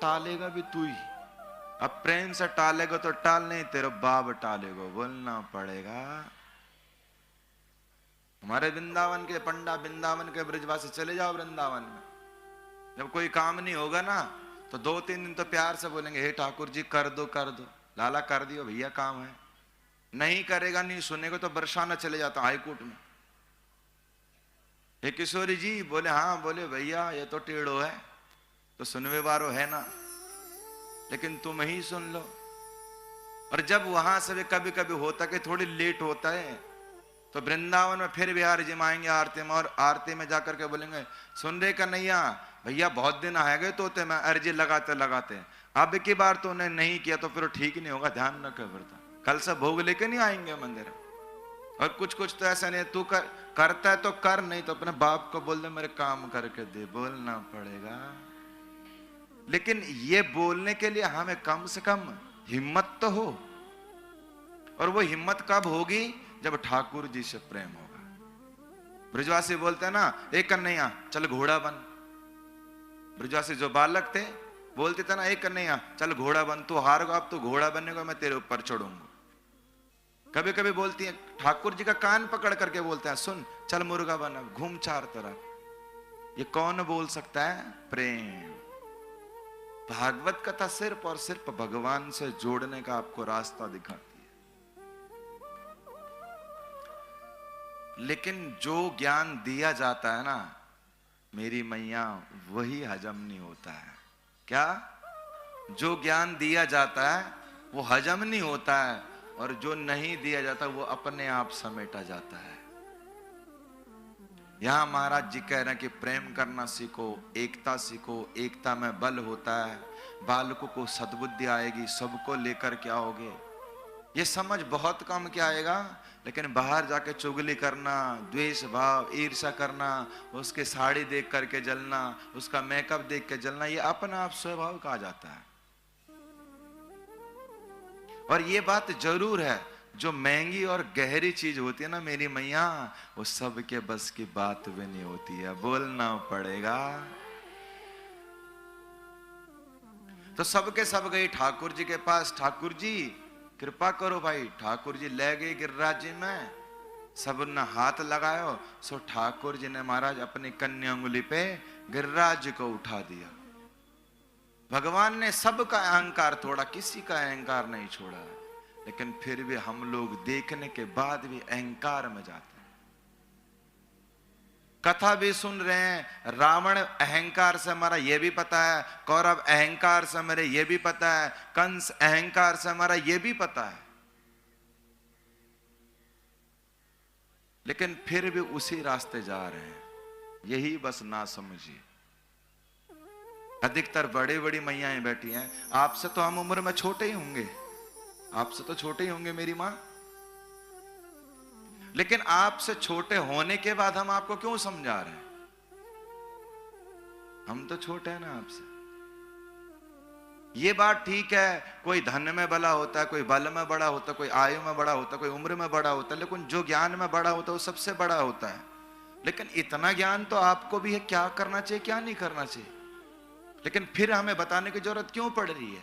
टालेगा भी तू ही। अब प्रेम से टालेगा तो टाल, नहीं तेरा बाप टालेगा, बोलना पड़ेगा। हमारे वृंदावन के पंडा, वृंदावन के ब्रजवासी, चले जाओ वृंदावन में, जब कोई काम नहीं होगा ना तो 2-3 दिन तो प्यार से बोलेंगे, हे ठाकुर जी कर दो कर दो। लाला कर दियो भैया, काम है। नहीं करेगा, नहीं सुनेगा तो बरसाना चले जाता हाईकोर्ट में। हे किशोरी जी, बोले हाँ, बोले भैया ये तो टेढ़ो है, तो सुनवे वारो है ना, लेकिन तुम ही सुन लो। और जब वहां से भी कभी कभी होता कि थोड़ी लेट होता है, तो वृंदावन में फिर बिहार जी आएंगे आरती में, और आरती में जाकर के बोलेंगे, सुन रहे कन्हैया भैया बहुत दिन आ गए तो मैं अर्जी लगाते लगाते, अब की बार तो उन्हें नहीं किया तो फिर ठीक नहीं होगा, ध्यान रखे फिर कल से भोग लेके नहीं आएंगे मंदिर। और कुछ कुछ तो ऐसा नहीं, तू करता है तो कर, नहीं तो अपने बाप को बोल दे मेरे काम करके दे, बोलना पड़ेगा। लेकिन ये बोलने के लिए हमें कम से कम हिम्मत तो हो, और वो हिम्मत कब होगी, जब ठाकुर जी से प्रेम होगा। ब्रजवासी बोलते हैं ना, एक कन्हैया चल घोड़ा बन। ब्रजवासी जो बालक थे बोलते थे ना, एक कन्हैया चल घोड़ा बन, तू हार गो, अब तू घोड़ा बनने, मैं तेरे ऊपर चढ़ूंगा। कभी कभी बोलती है, ठाकुर जी का कान पकड़ करके बोलते हैं, सुन चल मुर्गा बना, घूम चार तरफ। ये कौन बोल सकता है? प्रेम। भागवत कथा सिर्फ और सिर्फ भगवान से जोड़ने का आपको रास्ता दिखाती है। लेकिन जो ज्ञान दिया जाता है ना मेरी मैया, वही हजम नहीं होता है। क्या? जो ज्ञान दिया जाता है वो हजम नहीं होता है, और जो नहीं दिया जाता वो अपने आप समेटा जाता है। यहां महाराज जी कह रहे हैं कि प्रेम करना सीखो, एकता सीखो, एकता में बल होता है। बालकों को सद्बुद्धि आएगी, सबको लेकर के आओगे। ये समझ बहुत कम क्या आएगा, लेकिन बाहर जाके चुगली करना, द्वेष भाव, ईर्ष्या करना, उसके साड़ी देख करके जलना, उसका मेकअप देख के जलना, ये अपना आप स्वभाव कहा जाता है। और ये बात जरूर है, जो महंगी और गहरी चीज होती है ना मेरी मैया, वो सबके बस की बात भी नहीं होती है, बोलना पड़ेगा। तो सबके सब गए ठाकुर जी के पास, ठाकुर जी कृपा करो भाई। ठाकुर जी ले गए गिरिराज जी में, सब ने हाथ लगायो, सो ठाकुर जी ने महाराज अपनी कन्या उंगली पे गिरिराज जी को उठा दिया। भगवान ने सबका अहंकार तोड़ा, किसी का अहंकार नहीं छोड़ा। लेकिन फिर भी हम लोग देखने के बाद भी अहंकार में जाते हैं। कथा भी सुन रहे हैं, रावण अहंकार से मरा ये भी पता है, कौरव अहंकार से मरे ये भी पता है, कंस अहंकार से मरा ये भी पता है। लेकिन फिर भी उसी रास्ते जा रहे हैं, यही बस ना समझिए। अधिकतर बड़े बड़ी मैयाएं बैठी हैं, आपसे तो हम उम्र में छोटे ही होंगे, आपसे तो छोटे ही होंगे मेरी मां, लेकिन आपसे छोटे होने के बाद हम आपको क्यों समझा रहे हैं? हम तो छोटे हैं ना आपसे। ये बात ठीक है, कोई धन में बड़ा होता है, कोई बल में बड़ा होता है, कोई आयु में बड़ा होता है, कोई उम्र में बड़ा होता है, लेकिन जो ज्ञान में बड़ा होता है वो सबसे बड़ा होता है। लेकिन इतना ज्ञान तो आपको भी है, क्या करना चाहिए क्या नहीं करना चाहिए। लेकिन फिर हमें बताने की जरूरत क्यों पड़ रही है?